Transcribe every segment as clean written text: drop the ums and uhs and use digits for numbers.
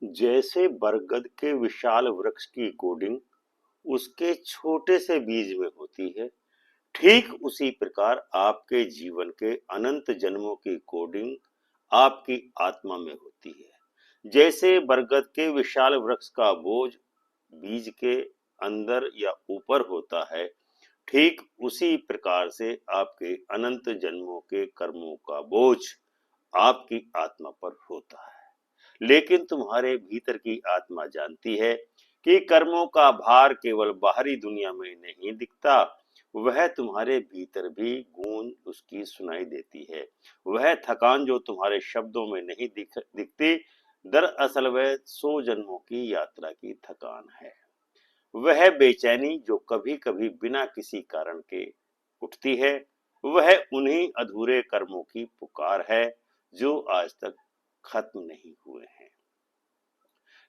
जैसे बरगद के विशाल वृक्ष की कोडिंग उसके छोटे से बीज में होती है, ठीक उसी प्रकार आपके जीवन के अनंत जन्मों की कोडिंग आपकी आत्मा में होती है। जैसे बरगद के विशाल वृक्ष का बोझ बीज के अंदर या ऊपर होता है, ठीक उसी प्रकार से आपके अनंत जन्मों के कर्मों का बोझ आपकी आत्मा पर होता है। लेकिन तुम्हारे भीतर की आत्मा जानती है कि कर्मों का भार केवल बाहरी दुनिया में नहीं दिखता, वह तुम्हारे भीतर भी गूंज उसकी सुनाई देती है। वह थकान जो तुम्हारे शब्दों में नहीं दिखती, दरअसल वह 100 जन्मों की यात्रा की थकान है। वह बेचैनी जो कभी कभी बिना किसी कारण के उठती है, वह उन्हीं अधूरे कर्मों की पुकार है जो आज तक खत्म नहीं हुए हैं।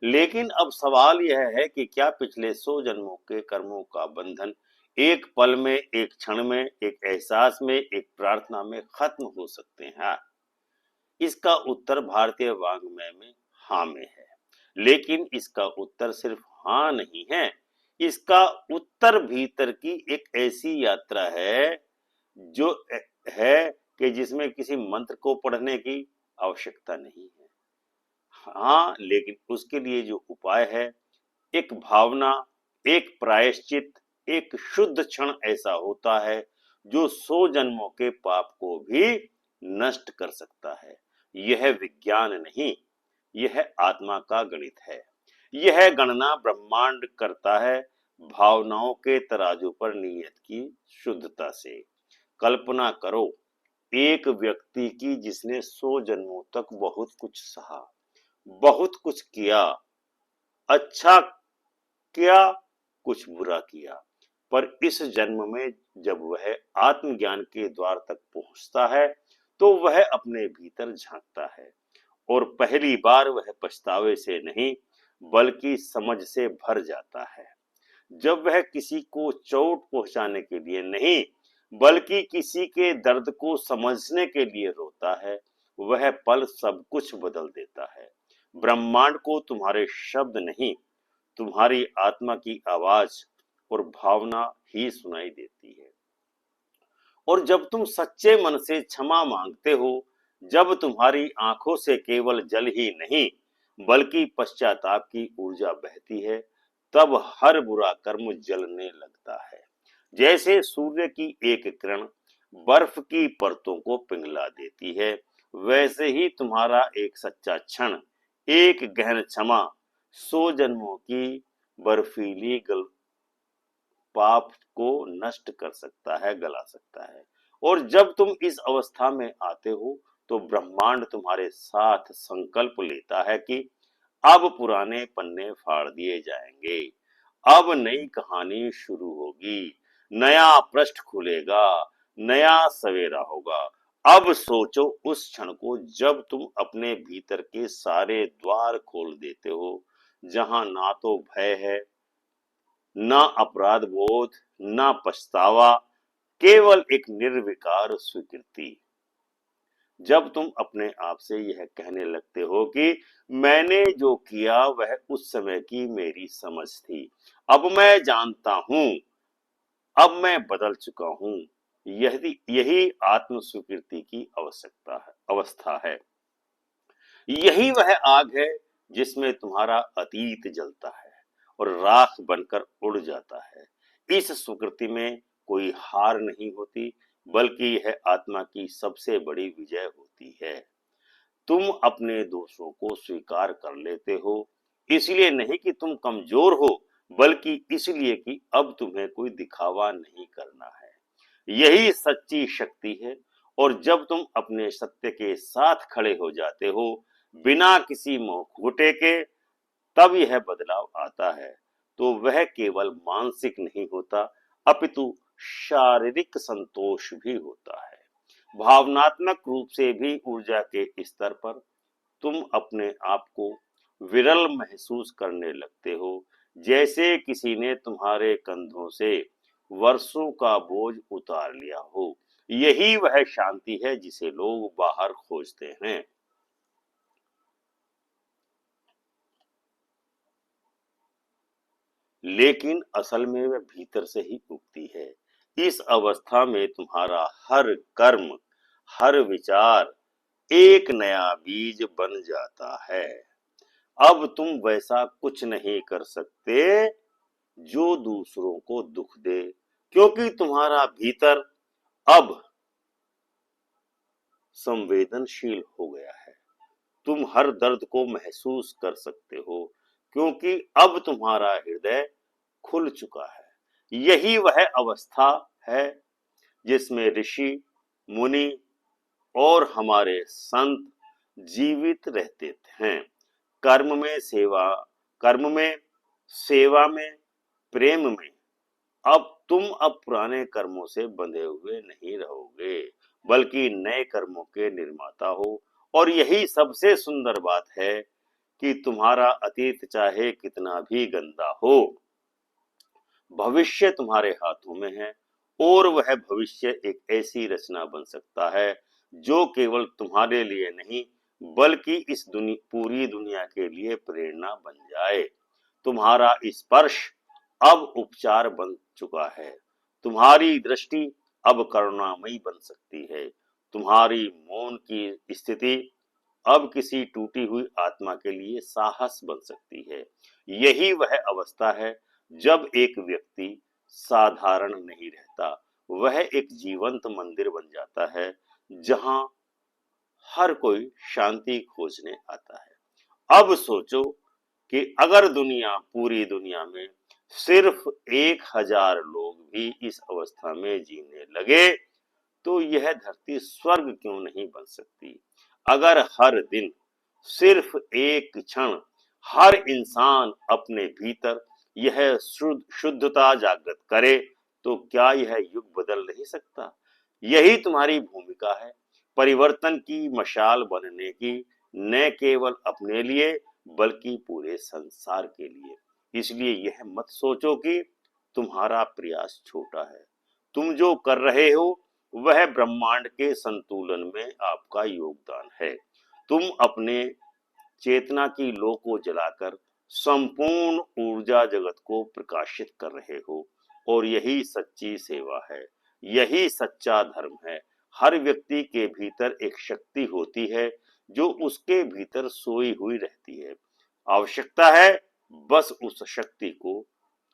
लेकिन अब सवाल यह है कि क्या पिछले 100 जन्मों के कर्मों का बंधन एक पल में, एक क्षण में, एक एहसास में, एक प्रार्थना में खत्म हो सकते हैं? इसका उत्तर भारतीय वाङ्मय में हाँ में है। लेकिन इसका उत्तर सिर्फ हाँ नहीं है, इसका उत्तर भीतर की एक ऐसी यात्रा है जो है कि जिसमें किसी मंत्र को पढ़ने की आवश्यकता नहीं है। हाँ, लेकिन उसके लिए जो उपाय है, एक भावना, एक प्रायश्चित, एक शुद्ध क्षण ऐसा होता है जो 100 जन्मों के पाप को भी नष्ट कर सकता है। यह विज्ञान नहीं, यह आत्मा का गणित है। यह गणना ब्रह्मांड करता है भावनाओं के तराजू पर नियत की शुद्धता से। कल्पना करो एक व्यक्ति की जिसने 100 जन्मों तक बहुत कुछ सहा, बहुत कुछ किया, अच्छा किया, कुछ बुरा किया, पर इस जन्म में जब वह आत्मज्ञान के द्वार तक पहुंचता है तो वह अपने भीतर झांकता है और पहली बार वह पछतावे से नहीं बल्कि समझ से भर जाता है। जब वह किसी को चोट पहुंचाने के लिए नहीं बल्कि किसी के दर्द को समझने के लिए रोता है, वह पल सब कुछ बदल देता है। ब्रह्मांड को तुम्हारे शब्द नहीं, तुम्हारी आत्मा की आवाज और भावना ही सुनाई देती है। और जब तुम सच्चे मन से क्षमा मांगते हो, जब तुम्हारी आंखों से केवल जल ही नहीं बल्कि पश्चाताप की ऊर्जा बहती है, तब हर बुरा कर्म जलने लगता है। जैसे सूर्य की एक किरण बर्फ की परतों को पिघला देती है, वैसे ही तुम्हारा एक सच्चा क्षण, एक गहन क्षमा 100 जन्मों की बर्फीली गल पाप को नष्ट कर सकता है, गला सकता है। और जब तुम इस अवस्था में आते हो तो ब्रह्मांड तुम्हारे साथ संकल्प लेता है कि अब पुराने पन्ने फाड़ दिए जाएंगे, अब नई कहानी शुरू होगी, नया पृष्ठ खुलेगा, नया सवेरा होगा। अब सोचो उस क्षण को जब तुम अपने भीतर के सारे द्वार खोल देते हो, जहां ना तो भय है, ना अपराध बोध, ना पछतावा, केवल एक निर्विकार स्वीकृति। जब तुम अपने आप से यह कहने लगते हो कि मैंने जो किया वह उस समय की मेरी समझ थी, अब मैं जानता हूं, अब मैं बदल चुका हूं, यही आत्म स्वीकृति की आवश्यकता है, अवस्था है। यही वह आग है जिसमें तुम्हारा अतीत जलता है और राख बनकर उड़ जाता है। इस स्वीकृति में कोई हार नहीं होती बल्कि यह आत्मा की सबसे बड़ी विजय होती है। तुम अपने दोषों को स्वीकार कर लेते हो, इसलिए नहीं कि तुम कमजोर हो बल्कि इसलिए कि अब तुम्हें कोई दिखावा नहीं करना है। यही सच्ची शक्ति है। और जब तुम अपने सत्य के साथ खड़े हो जाते हो बिना किसी मुखौटे के, तब यह बदलाव आता है। तो वह केवल मानसिक नहीं होता अपितु शारीरिक संतोष भी होता है। भावनात्मक रूप से भी ऊर्जा के स्तर पर तुम अपने आप को विरल महसूस करने लगते हो, जैसे किसी ने तुम्हारे कंधों से वर्षों का बोझ उतार लिया हो। यही वह शांति है जिसे लोग बाहर खोजते हैं। लेकिन असल में वह भीतर से ही उगती है। इस अवस्था में तुम्हारा हर कर्म, हर विचार एक नया बीज बन जाता है। अब तुम वैसा कुछ नहीं कर सकते जो दूसरों को दुख दे, क्योंकि तुम्हारा भीतर अब संवेदनशील हो गया है। तुम हर दर्द को महसूस कर सकते हो, क्योंकि अब तुम्हारा हृदय खुल चुका है। यही वह अवस्था है जिसमें ऋषि, मुनि और हमारे संत जीवित रहते हैं। कर्म में सेवा, कर्म में, सेवा में, प्रेम में। अब पुराने कर्मों से बंधे हुए नहीं रहोगे, बल्कि नए कर्मों के निर्माता हो। और यही सबसे सुंदर बात है कि तुम्हारा अतीत चाहे कितना भी गंदा हो, भविष्य तुम्हारे हाथों में है। और वह भविष्य एक ऐसी रचना बन सकता है जो केवल तुम्हारे लिए नहीं, बल्कि इस पूरी दुनिया के लिए प्रेरणा बन जाए। तुम्हारा स्पर्श अब उपचार बन चुका है। तुम्हारी दृष्टि अब करुणामयी बन सकती है। तुम्हारी मौन की स्थिति अब किसी टूटी हुई आत्मा के लिए साहस बन सकती है। यही वह अवस्था है जब एक व्यक्ति साधारण नहीं रहता, वह एक जीवंत मंदिर बन जाता है जहां हर कोई शांति खोजने आता है। अब सोचो कि अगर पूरी दुनिया में सिर्फ 1000 लोग भी इस अवस्था में जीने लगे, तो यह धरती स्वर्ग क्यों नहीं बन सकती। अगर हर दिन सिर्फ एक क्षण हर इंसान अपने भीतर यह शुद्धता जागृत करे, तो क्या यह युग बदल नहीं सकता। यही तुम्हारी भूमिका है, परिवर्तन की मशाल बनने की, न केवल अपने लिए बल्कि पूरे संसार के लिए। इसलिए यह मत सोचो कि तुम्हारा प्रयास छोटा है। तुम जो कर रहे हो वह ब्रह्मांड के संतुलन में आपका योगदान है। तुम अपने चेतना की लौ को जलाकर संपूर्ण ऊर्जा जगत को प्रकाशित कर रहे हो, और यही सच्ची सेवा है, यही सच्चा धर्म है। हर व्यक्ति के भीतर एक शक्ति होती है जो उसके भीतर सोई हुई रहती है। आवश्यकता है बस उस शक्ति को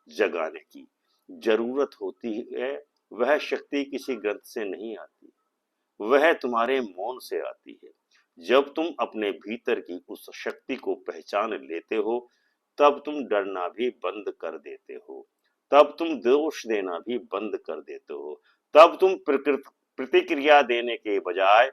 जगाने की। जरूरत होती है, वह शक्ति किसी ग्रंथ से नहीं आती, वह तुम्हारे मौन से आती है। जब तुम अपने भीतर की उस शक्ति को पहचान लेते हो, तब तुम डरना भी बंद कर देते हो, तब तुम दोष देना भी बंद कर देते हो, तब तुम प्रतिक्रिया देने के बजाय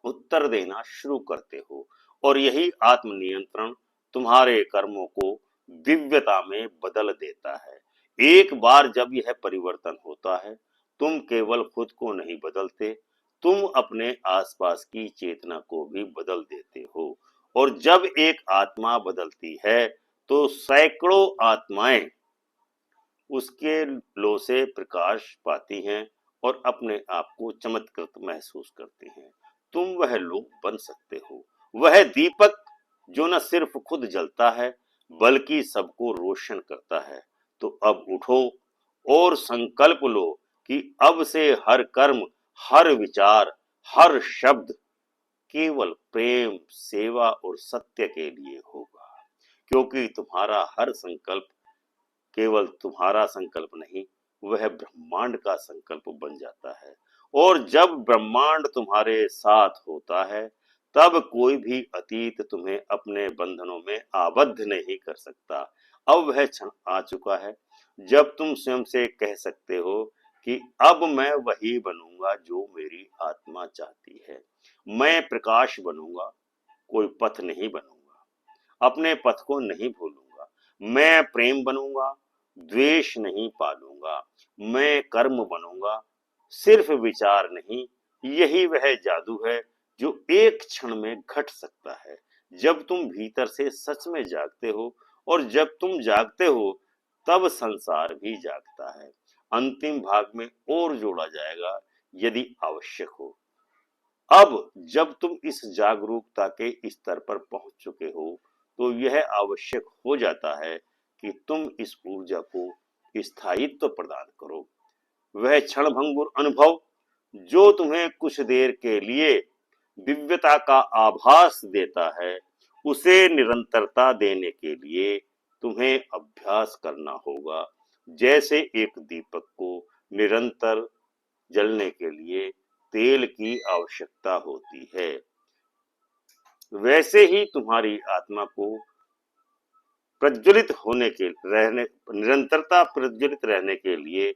उत्तर देना शुरू करते हो। और यही आत्मनियंत्रण तुम्हारे कर्मों को दिव्यता में बदल देता है। एक बार जब यह परिवर्तन होता है, तुम केवल खुद को नहीं बदलते, तुम अपने आसपास की चेतना को भी बदल देते हो। और जब एक आत्मा बदलती है, तो सैकड़ों आत्माएं उसके लो से प्रकाश पाती हैं और अपने आप को चमत्कृत महसूस करती हैं। तुम वह लोग बन सकते हो, वह दीपक जो न सिर्फ खुद जलता है बल्कि सबको रोशन करता है। तो अब उठो और संकल्प लो कि अब से हर कर्म, हर विचार, हर शब्द केवल प्रेम, सेवा और सत्य के लिए होगा। क्योंकि तुम्हारा हर संकल्प केवल तुम्हारा संकल्प नहीं, वह ब्रह्मांड का संकल्प बन जाता है। और जब ब्रह्मांड तुम्हारे साथ होता है, तब कोई भी अतीत तुम्हें अपने बंधनों में आबद्ध नहीं कर सकता। अब वह क्षण आ चुका है जब तुम स्वयं से कह सकते हो कि अब मैं वही बनूंगा जो मेरी आत्मा चाहती है। मैं प्रकाश बनूंगा, कोई पथ नहीं बनूंगा, अपने पथ को नहीं भूलूंगा। मैं प्रेम बनूंगा, द्वेष नहीं पालूंगा। मैं कर्म बनूंगा, सिर्फ विचार नहीं। यही वह जादू है जो एक क्षण में घट सकता है, जब तुम भीतर से सच में जागते हो। और जब तुम जागते हो, तब संसार भी जागता है। अंतिम भाग में और जोड़ा जाएगा यदि आवश्यक हो। अब जब तुम इस जागरूकता के स्तर पर पहुंच चुके हो, तो यह आवश्यक हो जाता है कि तुम इस ऊर्जा को स्थायित्व प्रदान करो। वह क्षणभंगुर अनुभव जो तुम्हें कुछ देर के लिए दिव्यता का आभास देता है, उसे निरंतरता देने के लिए तुम्हें अभ्यास करना होगा। जैसे एक दीपक को निरंतर जलने के लिए तेल की आवश्यकता होती है, वैसे ही तुम्हारी आत्मा को प्रज्वलित होने के रहने निरंतरता प्रज्वलित रहने के लिए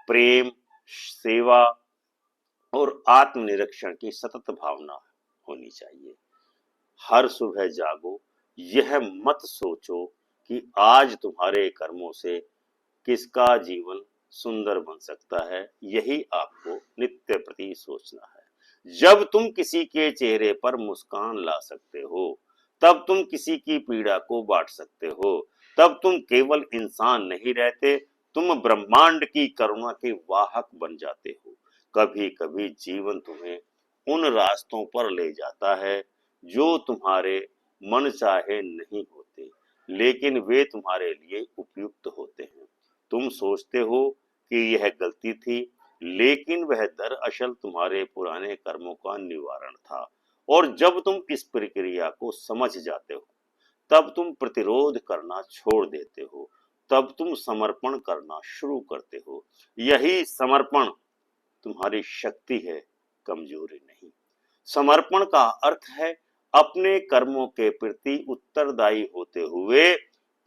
प्रेम, सेवा और आत्मनिरीक्षण की सतत भावना होनी चाहिए। हर सुबह जागो, यह मत सोचो कि आज तुम्हारे कर्मों से किसका जीवन सुंदर बन सकता है, यही आपको नित्य प्रति सोचना है। जब तुम किसी के चेहरे पर मुस्कान ला सकते हो, तब तुम किसी की पीड़ा को बांट सकते हो। तब तुम केवल इंसान नहीं रहते, तुम ब्रह्मांड की करुणा के वाहक बन जाते हो। कभी कभी जीवन तुम्हें उन रास्तों पर ले जाता है जो तुम्हारे मन चाहे नहीं होते, लेकिन वे तुम्हारे लिए उपयुक्त होते हैं। तुम सोचते हो कि यह गलती थी, लेकिन वह दरअसल तुम्हारे पुराने कर्मों का निवारण था। और जब तुम इस प्रक्रिया को समझ जाते हो, तब तुम प्रतिरोध करना छोड़ देते हो, तब तुम समर्पण करना शुरू करते हो। यही समर्पण तुम्हारी शक्ति है, कमजोरी नहीं। समर्पण का अर्थ है अपने कर्मों के प्रति उत्तरदायी होते हुए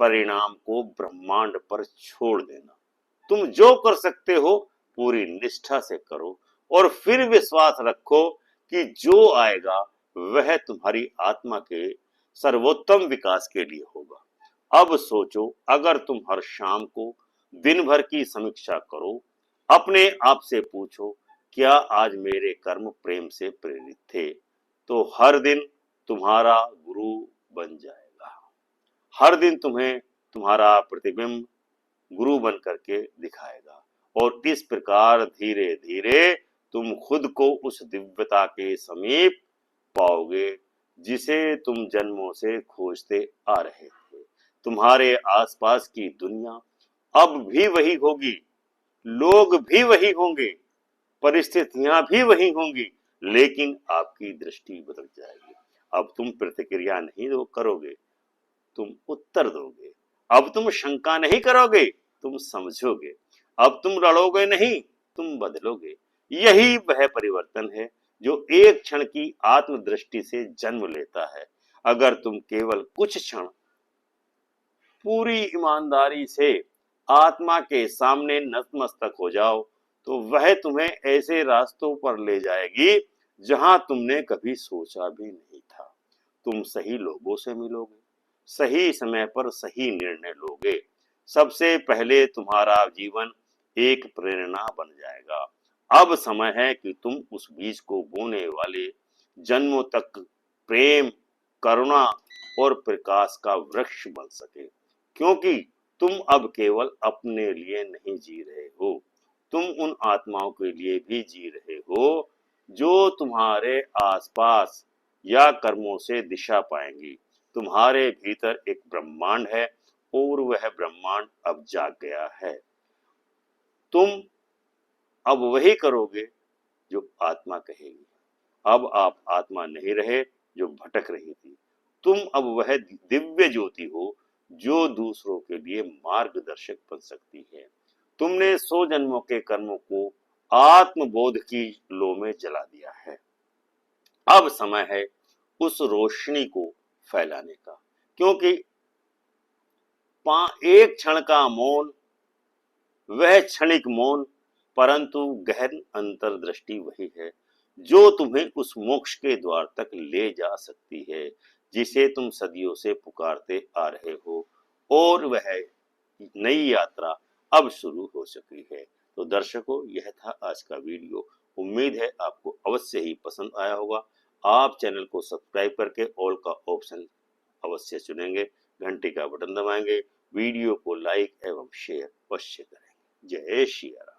परिणाम को ब्रह्मांड पर छोड़ देना। तुम जो कर सकते हो पूरी निष्ठा से करो और फिर विश्वास रखो कि जो आएगा वह तुम्हारी आत्मा के सर्वोत्तम विकास के लिए होगा। अब सोचो, अगर तुम हर शाम को दिन भर की समीक्षा करो, अपने आप से पूछो, क्या आज मेरे कर्म प्रेम से प्रेरित थे, तो हर दिन तुम्हारा गुरु बन जाएगा। हर दिन तुम्हें तुम्हारा प्रतिबिंब गुरु बन करके दिखाएगा और इस प्रकार धीरे धीरे तुम खुद को उस दिव्यता के समीप पाओगे जिसे तुम जन्मों से खोजते आ रहे थे। तुम्हारे आसपास की दुनिया अब भी वही होगी, लोग भी वही होंगे, परिस्थितियां भी वही होंगी, लेकिन आपकी दृष्टि बदल जाएगी। अब तुम प्रतिक्रिया नहीं करोगे, तुम उत्तर दोगे। अब तुम शंका नहीं करोगे, तुम समझोगे। अब तुम लड़ोगे नहीं, तुम बदलोगे। यही वह परिवर्तन है जो एक क्षण की आत्मदृष्टि से जन्म लेता है। अगर तुम केवल कुछ क्षण पूरी ईमानदारी से आत्मा के सामने नतमस्तक हो जाओ, तो वह तुम्हें ऐसे रास्तों पर ले जाएगी जहां तुमने कभी सोचा भी नहीं था। तुम सही लोगों से मिलोगे, सही समय पर सही निर्णय लोगे। सबसे पहले तुम्हारा जीवन एक प्रेरणा बन जाएगा। अब समय है कि तुम उस बीज को बोने वाले जन्मों तक प्रेम, करुणा और प्रकाश का वृक्ष बन सके, क्योंकि तुम अब केवल अपने लिए नहीं जी रहे हो, तुम उन आत्माओं के लिए भी जी रहे हो जो तुम्हारे आसपास या कर्मों से दिशा पाएंगी। तुम्हारे भीतर एक ब्रह्मांड है और वह ब्रह्मांड अब जाग गया है। तुम अब वही करोगे जो आत्मा कहेगी। अब आप आत्मा नहीं रहे जो भटक रही थी, तुम अब वह दिव्य ज्योति हो जो दूसरों के लिए मार्गदर्शक बन सकती है। तुमने 100 जन्मों के कर्मों को आत्मबोध की लो में जला दिया है। अब समय है उस रोशनी को फैलाने का, क्योंकि एक क्षण का मौन, वह क्षणिक मौन, परंतु गहन अंतर्दृष्टि वही है जो तुम्हें उस मोक्ष के द्वार तक ले जा सकती है जिसे तुम सदियों से पुकारते आ रहे हो। और वह नई यात्रा अब शुरू हो चुकी है। तो दर्शकों, यह था आज का वीडियो। उम्मीद है आपको अवश्य ही पसंद आया होगा। आप चैनल को सब्सक्राइब करके ऑल का ऑप्शन अवश्य चुनेंगे, घंटी का बटन दबाएंगे, वीडियो को लाइक एवं शेयर अवश्य करेंगे। जय श्री राम।